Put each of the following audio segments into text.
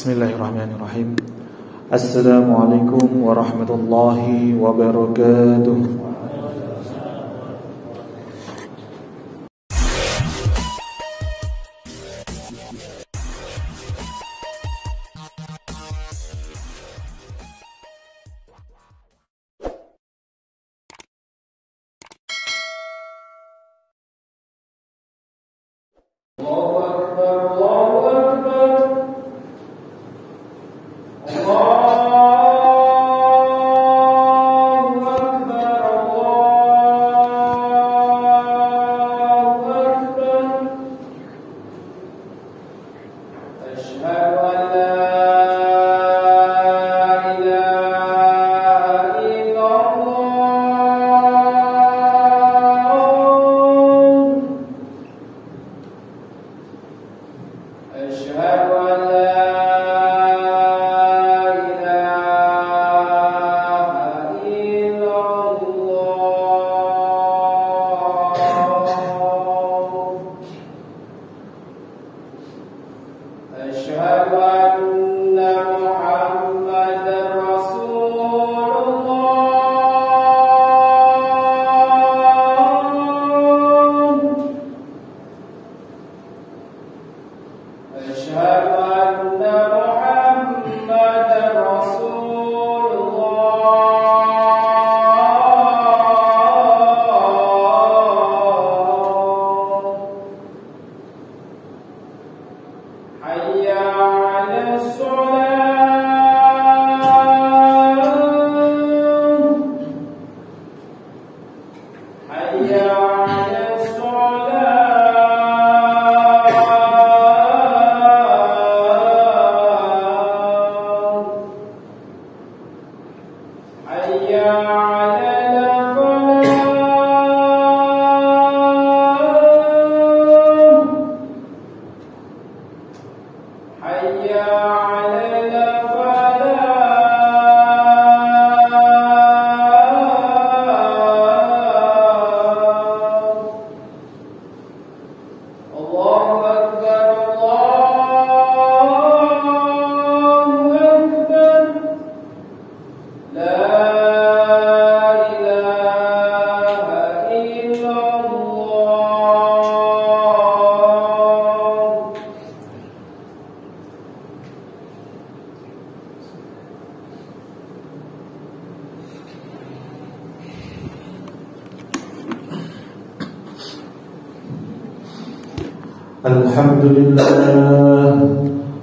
Bismillahirrahmanirrahim. Assalamualaikum warahmatullahi wabarakatuh.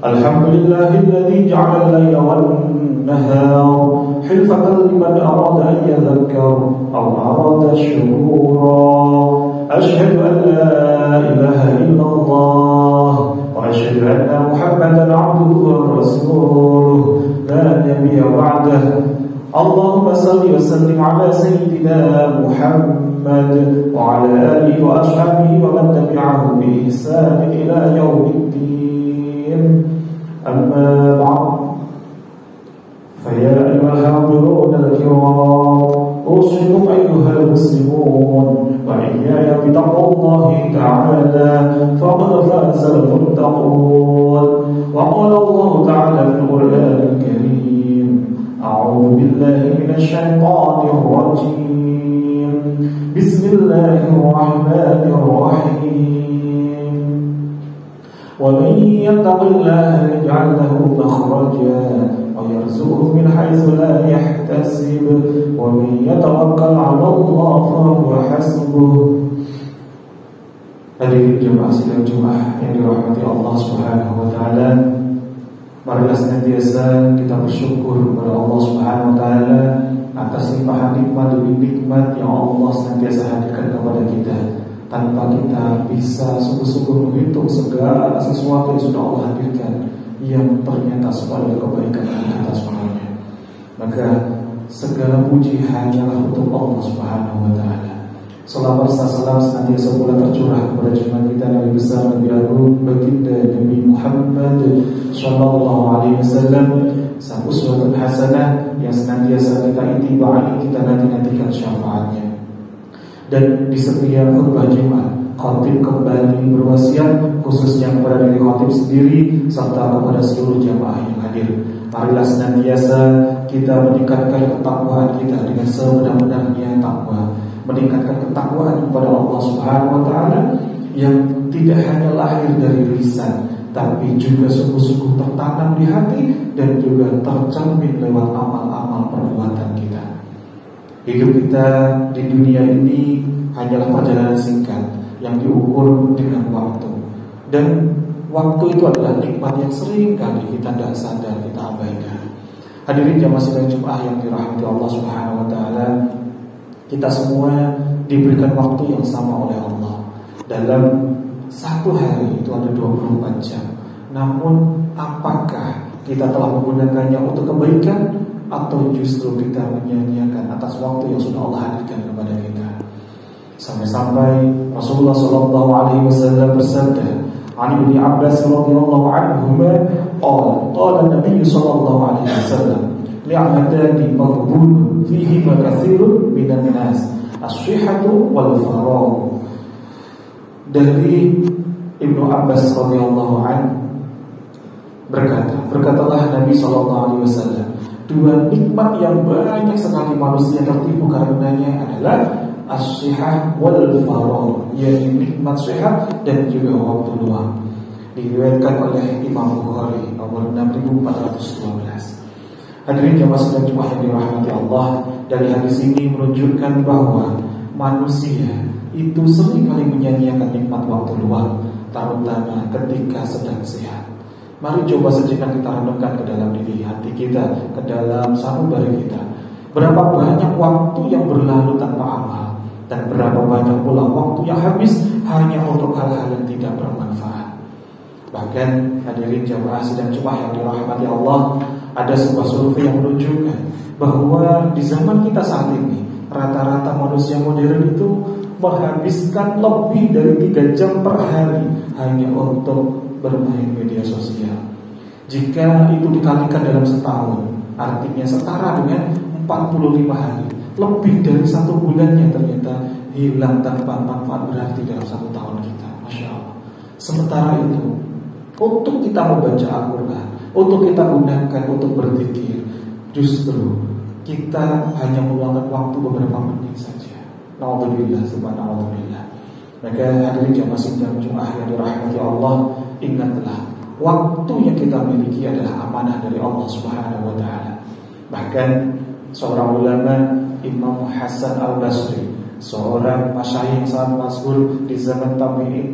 Alhamdulillah alladzi ja'ala al-layla wan-nahara hilfatan liman arada an yadhakkara aw arada shukura. Ashhadu an la ilaha illallah wa ashhadu anna Muhammadan 'abduhu wa rasuluhu la nabiyya ba'dahu. Allahumma salli wa sallim ala sayyidina Muhammad wa ala alihi wa ashabihi wa man tabi'ahum bi ihsan ila yaumiddin. Amma ba'd. Faya ayyuhal kiram, usikum ayyuhal muslimun wa iyaya bi taqwallahi ta'ala faqad faza al-muttaqun. Wa qala Allah ta'ala fil Qur'anil Karim, a'udzu billahi minasy syaithanir rajim. Bismillahirrahmanirrahim. ومن يتق الله يجعل له مخرجا ويرزقه من حيث لا يحتسب ومن يتوكل على الله فهو حسبه. Hadirin jemaah sidang Jumat yang dirahmati Allah Subhanahu wa taala, marilah senantiasa kita bersyukur kepada Allah Subhanahu wa taala atas limpahan nikmat demi nikmat yang Allah senantiasa hadirkan kepada kita, tanpa kita bisa sungguh-sungguh menghitung segala sesuatu yang sudah Allah hadirkan yang ternyata sebagai kebaikan bagi kita semuanya. Maka segala puji hanyalah untuk Allah Subhanahu wa taala. Salawat serta salam senantiasa pula tercurah kepada junjungan kita Nabi besar Nabi Agung baginda Nabi Muhammad sallallahu alaihi wasallam, sang uswatun hasanah yang senantiasa kita itibai, kita nanti-nantikan syafaatnya. Dan di setiap khutbah Jumat khatib kembali berwasiat khususnya kepada diri khatib sendiri serta kepada seluruh jamaah yang hadir. Marilah senantiasa kita meningkatkan ketakwaan kita dengan sebenar-benarnya takwa, meningkatkan ketakwaan kepada Allah Subhanahu wa taala yang tidak hanya lahir dari lisan tapi juga sungguh-sungguh tertanam di hati dan juga tercermin lewat amal-amal perbuatan kita. Hidup kita di dunia ini hanyalah perjalanan singkat yang diukur dengan waktu, dan waktu itu adalah nikmat yang sering kali kita tidak sadar, kita abaikan. Hadirin jamaah sidang Jumat yang dirahmati Allah Subhanahu wa taala, kita semua diberikan waktu yang sama oleh Allah. Dalam satu hari itu ada 24 jam. Namun apakah kita telah menggunakannya untuk kebaikan atau justru kita menyia-nyiakan atas waktu yang sudah Allah hadirkan kepada kita? Sampai-sampai Rasulullah SAW bersabda, "An Ibnu Abbas radhiyallahu anhuma qala Nabi sallallahu alaihi wasallam, li'amadani maghbun fihi ma katsirun minan nas, as-sihhatu wal faragh." Dari Ibnu Abbas radhiyallahu anhu berkatalah Nabi sallallahu alaihi wasallam, dua nikmat yang banyak sekali manusia tertipu karenanya adalah as-sihah wal faragh, yaitu nikmat sehat dan juga waktu luang. Diriwayatkan oleh Imam Bukhari nomor 6412. Hadirin jamaah sidang Jumat yang dirahmati Allah, dari hadis ini menunjukkan bahwa manusia itu sering kali menyia-nyiakan nikmat waktu luang, terutama ketika sedang sehat. Mari coba sejenak kita renungkan ke dalam diri hati kita, ke dalam sanubari kita. Berapa banyak waktu yang berlalu tanpa amal, dan berapa banyak pula waktu yang habis hanya untuk hal-hal yang tidak bermanfaat. Bahkan hadirin jamaah sidang Jumat yang dirahmati Allah, ada sebuah survei yang menunjukkan bahwa di zaman kita saat ini rata-rata manusia modern itu menghabiskan lebih dari 3 jam per hari hanya untuk bermain media sosial. Jika itu dikalikan dalam setahun, artinya setara dengan 45 hari. Lebih dari 1 bulannya ternyata hilang tanpa manfaat berarti dalam 1 tahun kita. Masya Allah. Sementara itu, untuk kita membaca Al-Quran, untuk kita gunakan untuk berzikir, justru kita hanya meluangkan waktu beberapa menit saja. Alhamdulillah, subhanallah. Maka hadirin jamaah sidang Jumat yang dirahmati Allah, ingatlah waktu yang kita miliki adalah amanah dari Allah Subhanahu wa taala. Bahkan seorang ulama, Imam Hasan Al-Basri, seorang masyayikh yang sangat masyhur di zaman tabi'in,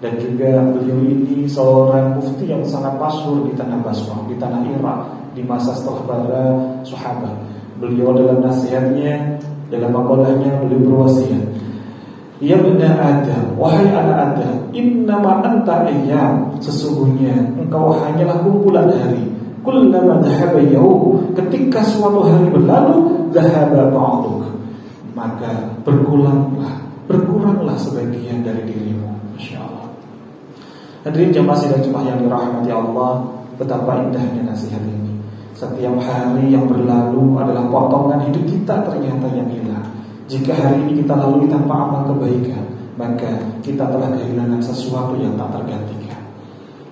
dan juga beliau ini seorang mufti yang sangat masyhur di tanah Basrah, di tanah Irak, di masa setelah para sahabat. Beliau dalam nasihatnya, dalam makalahnya beliau berwasiat, "Ya bani Adam, wahai anak Adam, innama anta ayyam, sesungguhnya engkau hanyalah kumpulan hari. Kullama dhahaba yaum, ketika suatu hari berlalu, dhahaba ba'duk, maka berkuranglah sebagian dari dirimu." Masyaallah. Hadirin jamaah sidang Jumat yang dirahmati Allah, betapa indahnya nasihat ini. Setiap hari yang berlalu adalah potongan hidup kita ternyata yang hilang. Jika hari ini kita lalui tanpa amal kebaikan, maka kita telah kehilangan sesuatu yang tak tergantikan.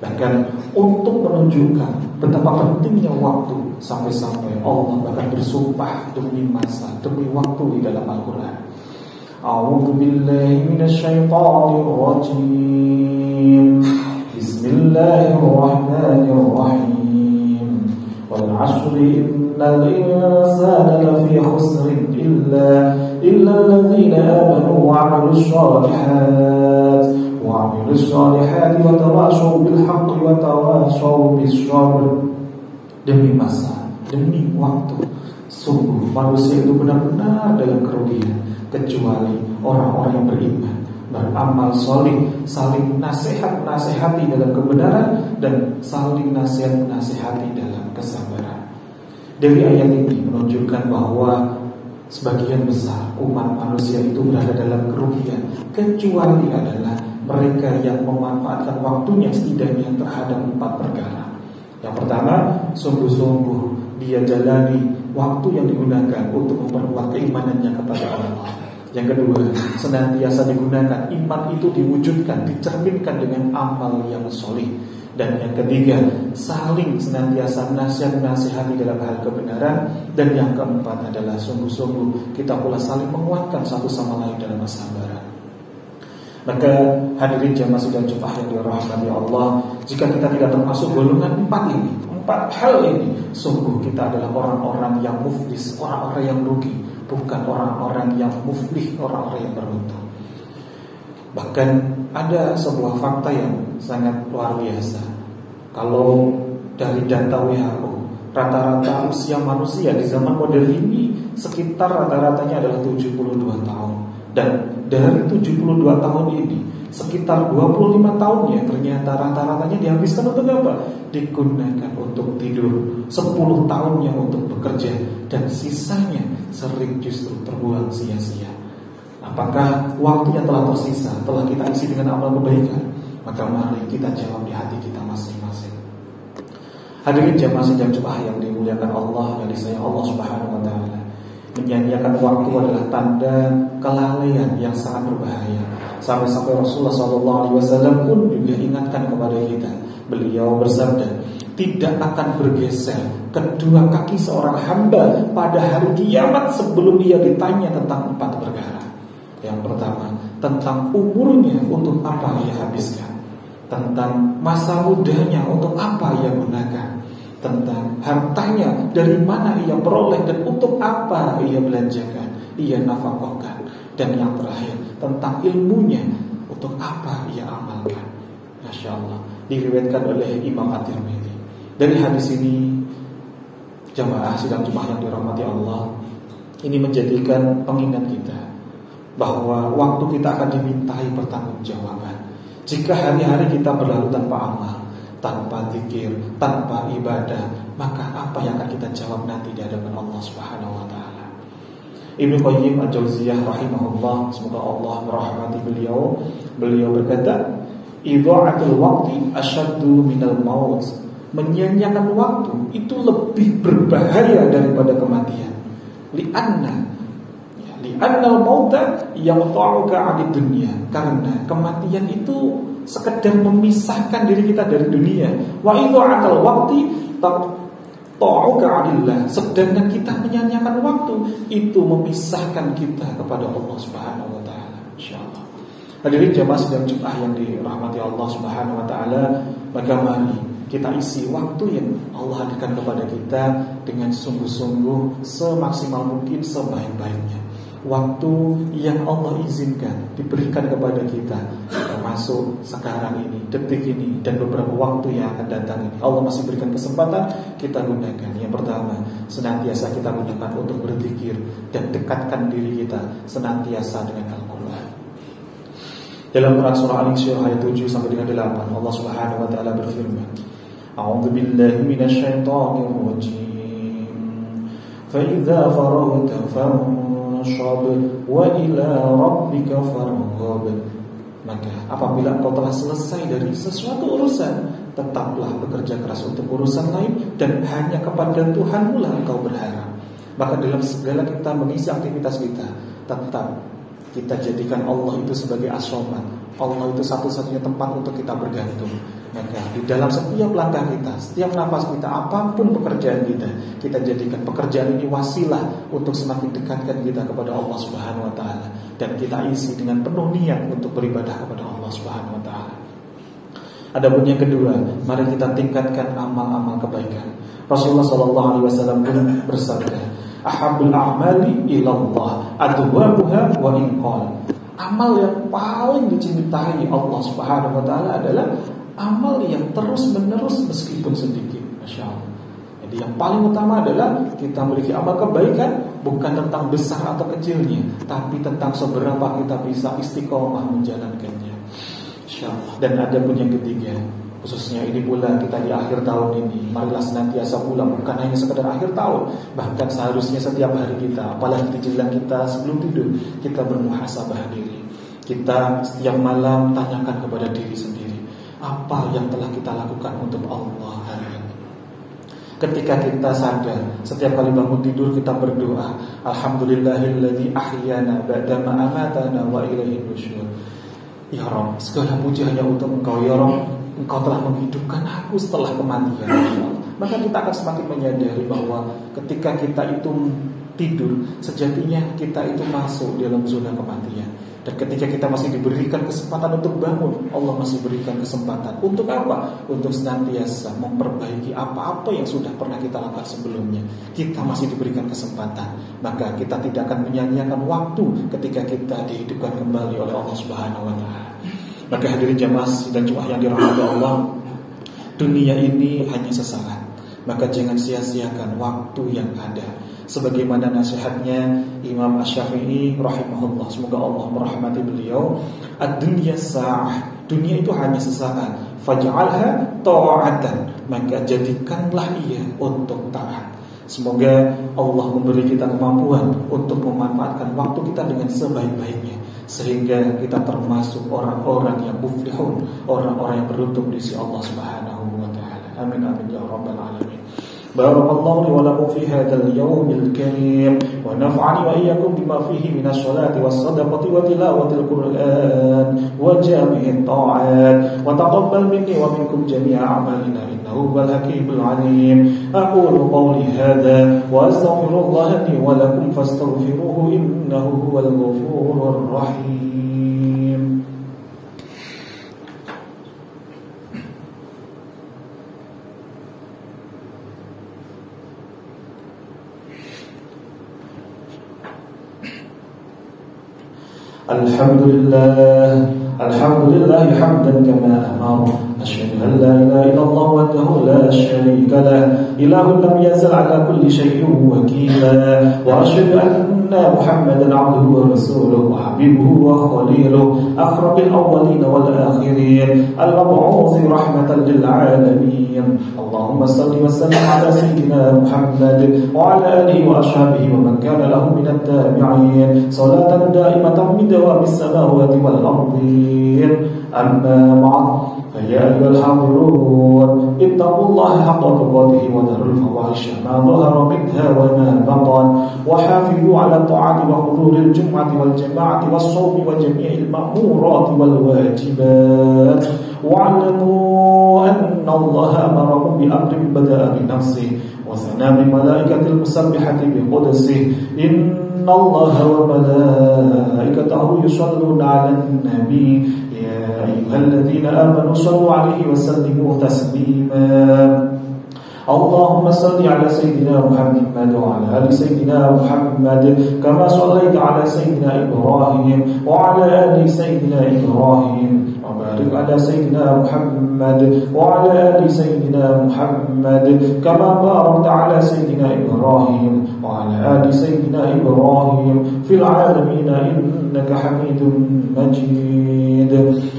Bahkan untuk menunjukkan betapa pentingnya waktu, sampai-sampai Allah bahkan bersumpah demi masa, demi waktu di dalam Al-Quran. A'udzu billahi minasyaitonir rajim. Bismillahirrahmanirrahim. Wal 'ashri innal insana lafi khusrin illa alladhina amanu wa 'amilus salihati wa tawashaw bil haqqi wa tawashaw bis sabr. Demi masa, demi waktu, sungguh manusia itu benar-benar dalam kerugian, kecuali orang-orang yang beriman, beramal soleh, saling nasihat-nasihati dalam kebenaran, dan saling nasihat-nasihati dalam kesabaran. Dari ayat ini menunjukkan bahwa sebagian besar umat manusia itu berada dalam kerugian, kecuali adalah mereka yang memanfaatkan waktunya setidaknya terhadap 4 perkara. Yang pertama, sungguh-sungguh dia jalani waktu yang digunakan untuk memperkuat keimanannya kepada Allah. Yang kedua, senantiasa digunakan iman itu diwujudkan, dicerminkan dengan amal yang solih. Dan yang ketiga, saling senantiasa nasihat-nasihati dalam hal kebenaran. Dan yang keempat adalah sungguh-sungguh kita pula saling menguatkan satu sama lain dalam kesabaran. Maka hadirin jamaah sidang Jumat yang dirahmati Allah, jika kita tidak termasuk golongan empat hal ini, sungguh kita adalah orang-orang yang muflis, orang-orang yang rugi, bukan orang-orang yang muflih, orang-orang yang beruntung. Bahkan ada sebuah fakta yang sangat luar biasa. Kalau dari data WHO, rata-rata usia manusia di zaman modern ini sekitar rata-ratanya adalah 72 tahun. Dan dari 72 tahun ini, sekitar 25 tahunnya ternyata rata-ratanya dihabiskan untuk apa? Digunakan untuk tidur. 10 tahunnya untuk bekerja. Dan sisanya sering justru terbuang sia-sia. Apakah waktu yang telah tersisa telah kita isi dengan amal kebaikan? Maka mari kita jawab di hati kita masing-masing. Hadirin jamaah sidang Jumat yang dimuliakan Allah, yang disayang Allah Subhanahu wa taala. Menyanyiakan waktu adalah tanda kelalaian yang sangat berbahaya. Sampai-sampai Rasulullah SAW pun juga ingatkan kepada kita. Beliau bersabda, tidak akan bergeser kedua kaki seorang hamba pada hari kiamat sebelum ia ditanya tentang 4 perkara. Yang pertama, tentang umurnya untuk apa ia habiskan, tentang masa mudanya untuk apa ia gunakan, tentang hartanya dari mana ia peroleh dan untuk apa ia belanjakan, ia nafkahkan, dan yang terakhir tentang ilmunya untuk apa ia amalkan. Masya Allah, diriwayatkan oleh Imam At-Tirmidzi. Dari hadis ini, jamaah sidang Jumat yang dirahmati Allah, ini menjadikan pengingat kita bahwa waktu kita akan dimintai pertanggungjawaban. Jika hari-hari kita berlalu tanpa amal, tanpa zikir, tanpa ibadah, maka apa yang akan kita jawab nanti di hadapan Allah Subhanahu wa taala? Ibnu Qayyim Al-Jauziyah rahimahullah, semoga Allah merahmati beliau. Beliau berkata, "Idha'atul waqti asyaddu minal maut." Menyia-nyiakan waktu itu lebih berbahaya daripada kematian. Li'annal mauta yaqta'uka 'anid dunya. Karena kematian itu sekedar memisahkan diri kita dari dunia. Wa idha'atul waqti ta'uka 'anillah. Sedangkan kita menyia-nyiakan waktu itu memisahkan kita kepada Allah Subhanahu wa taala. Insyaallah. Hadirin jamaah sidang Jumat yang dirahmati Allah Subhanahu wa taala, maka mari kita isi waktu yang Allah hadirkan kepada kita dengan sungguh-sungguh, semaksimal mungkin, sebaik-baiknya. Waktu yang Allah izinkan diberikan kepada kita, termasuk sekarang ini, detik ini, dan beberapa waktu yang akan datang ini, Allah masih berikan kesempatan kita gunakan. Yang pertama, senantiasa kita gunakan untuk berzikir dan dekatkan diri kita senantiasa dengan Al-Quran. Dalam surah Al-Insyirah ayat 7 sampai dengan 8, Allah Subhanahu wa taala berfirman, A'udzu billahi minasyaitonir rajim. Fa idza faragta fanshab wa ila rabbika farghab. Maka apabila engkau telah selesai dari sesuatu urusan, tetaplah bekerja keras untuk urusan lain dan hanya kepada Tuhanmu lah engkau berharap. Maka dalam segala kita mengisi aktivitas kita, tetap kita jadikan Allah itu sebagai as-Samad. Allah itu satu-satunya tempat untuk kita bergantung. Maka di dalam setiap langkah kita, setiap nafas kita, apapun pekerjaan kita, kita jadikan pekerjaan ini wasilah untuk semakin dekatkan kita kepada Allah Subhanahu wa taala, dan kita isi dengan penuh niat untuk beribadah kepada Allah Subhanahu wa taala. Adapun yang kedua, mari kita tingkatkan amal-amal kebaikan. Rasulullah sallallahu alaihi wasallam pun bersabda, "Ahabbul a'mali ilallah adwamuha wa in qala." Amal yang paling dicintai Allah Subhanahu wa taala adalah amal yang terus-menerus meskipun sedikit. Masya Allah. Jadi yang paling utama adalah kita memiliki amal kebaikan, bukan tentang besar atau kecilnya, tapi tentang seberapa kita bisa istiqomah menjalankannya. Masya Allah. Dan ada pun yang ketiga, khususnya ini pula kita di akhir tahun ini, marilah senantiasa pula bukan hanya sekedar akhir tahun, bahkan seharusnya setiap hari kita, apalagi di jelang kita sebelum tidur, kita bermuhasabah diri. Kita setiap malam tanyakan kepada diri sendiri, apa yang telah kita lakukan untuk Allah hari ini? Ketika kita sadar, setiap kali bangun tidur kita berdoa, Alhamdulillahilladzi ahyana ba'dama amatana wa ilaihi nusyur. Ya Rabb, segala puji hanya untuk Engkau. Ya Rabb, Engkau telah menghidupkan aku setelah kematian. Maka kita akan semakin menyadari bahwa ketika kita itu tidur, sejatinya kita itu masuk dalam zona kematian. Dan ketika kita masih diberikan kesempatan untuk bangun, Allah masih berikan kesempatan. Untuk apa? Untuk senantiasa memperbaiki apa-apa yang sudah pernah kita lakukan sebelumnya. Kita masih diberikan kesempatan. Maka kita tidak akan menyia-nyiakan waktu ketika kita dihidupkan kembali oleh Allah Subhanahu wa Ta'ala. Maka hadirin jamaah dan Jumat yang dirahmati Allah, dunia ini hanya sesaat. Maka jangan sia-siakan waktu yang ada. Sebagaimana nasihatnya Imam Asy-Syafi'i rahimahullah, semoga Allah merahmati beliau, ad-dunya sa'ah, dunia itu hanya sesaat, faj'alha ta'atan, maka jadikanlah ia untuk taat. Semoga Allah memberi kita kemampuan untuk memanfaatkan waktu kita dengan sebaik-baiknya, sehingga kita termasuk orang-orang yang muflihun, orang-orang yang beruntung di sisi Allah Subhanahu wa Ta'ala. Amin amin ya rabbal alamin. Barakallahu li wa lakum fi hadzal yawmil karim wa nafa'ani wa iyyakum bima fihi minas salati was sadaqati wa tilawatil qur'an wa jami'it ta'at wa taqabbal minni wa minkum jami'a a'malina innahu huwal hakimul 'alim. Aqulu qawli hadza wa astaghfirullaha li wa lakum fastaghfiruhu innahu huwal ghafurur rahim. Alhamdulillah hamdan kama amara. Asyhadu an la ilaha illallah wahdahu la syarika lah, ilahun lam yazal ala kulli syai'in wakila. Wa asyhadu anna Muhammadan 'abduhu wa rasuluhu wa habibuhu wa khaliluhu, akrabil awwalin wal akhirin, al-mab'uts rahmatan lil 'alamin. Allahumma salli wa sallim ala sayyidina Muhammad wa ala alihi wa ashabihi wa man kana lahum minat tabi'in, salatan da'imatan min dawamis samawati wal ardin. Amma ba'd. فيا أيها الحاضرون اتقوا الله حق تقاته وذروا الفواحش ما ظهر منها وما بطن وحافظوا على الطاعات وحضور الجمعة والجماعة والصوم وجميع المأمورات والواجبات واعلموا أن الله أمركم بأمر بدأ بنفسه وثنى بملائكة المسبحة بقدسه إن الله وملائكته يصلون على النبي يا أيها الذين آمنوا صلوا عليه وسلموا تسليما. اللهم صل على سيدنا محمد وعلى آل سيدنا محمد كما صليت على سيدنا إبراهيم وعلى آل سيدنا إبراهيم وبارك على سيدنا محمد وعلى آل سيدنا محمد كما باركت على سيدنا إبراهيم وعلى آل سيدنا إبراهيم في العالمين إنك حميد مجيد.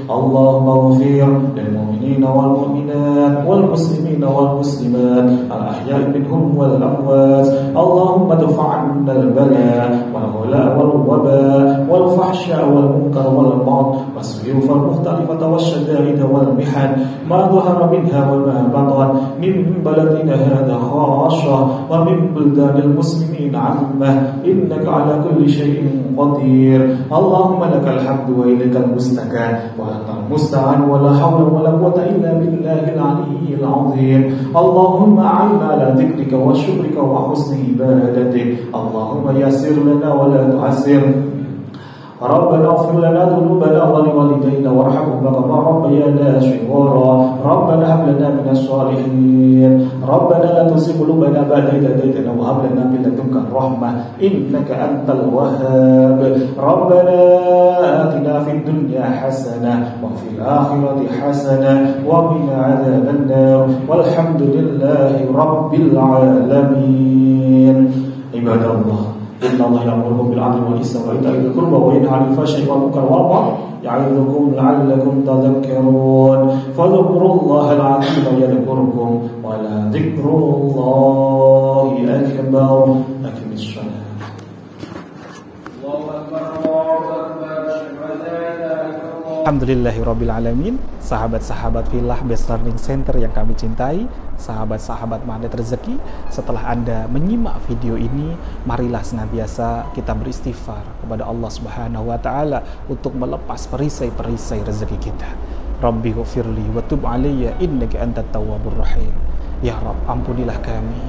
اللهم اغفر للمؤمنين والمؤمنات والمسلمين والمسلمات الأحياء منهم والأموات. اللهم ادفع عنا البلاء والغلاء والوباء والفحشاء والمنكر والبغي والسيوف المختلفة والشدائد والمحن ما ظهر منها وما بطن من بلدنا هذا خاصة ومن بلدان المسلمين عامة إنك على كل شيء قدير. اللهم لك الحمد وإليك المستكان وأنت المستعان ولا حول ولا قوة إلا بالله العلي العظيم. اللهم أعنا على ذكرك وشكرك وحسن عبادتك. اللهم يسر لنا ولا تعسر. ربنا اغفر لنا ذنوبنا ولوالدينا وارحمهما كما ربيانا صغارا. ربنا هب لنا من الصالحين. ربنا لا تزغ قلوبنا بعد إذ هديتنا وهب لنا من لدنك الرحمة إنك أنت الوهاب. ربنا آتنا في الدنيا حسنة وفي الآخرة حسنة وقنا عذاب النار والحمد لله رب العالمين. عباد الله إن الله يأمركم بالعدل والإحسان وإيتاء ذي القربى وينهى عن الفحشاء والمنكر والبغي يعظكم لعلكم تذكرون. فاذكروا الله العظيم يذكركم ولذكر الله أكبر. أقم الصلاة. الله أكبر الله أكبر. أشهد أن لا إله إلا الله. Alhamdulillahirrabbilalamin. Sahabat-sahabat Filah Best Learning Center yang kami cintai, sahabat-sahabat Magnet Rezeki, setelah Anda menyimak video ini, marilah senantiasa kita beristighfar kepada Allah Subhanahu wa taala untuk melepas perisai-perisai rezeki kita. Rabbi ghfirli wa tub alayya innaka antat tawwabur rahim. Ya Rabb, ampunilah kami,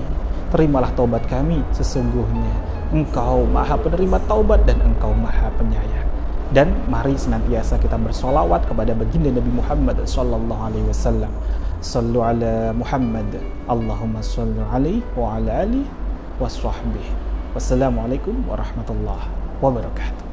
terimalah taubat kami, sesungguhnya Engkau Maha Penerima taubat dan Engkau Maha Penyayang. Dan mari senantiasa kita bersolawat kepada baginda Nabi Muhammad sallallahu alaihi wasallam. Sallu ala Muhammad, Allahumma salli alaihi wa ala alihi wa sahbihi. Wassalamualaikum warahmatullahi wabarakatuh.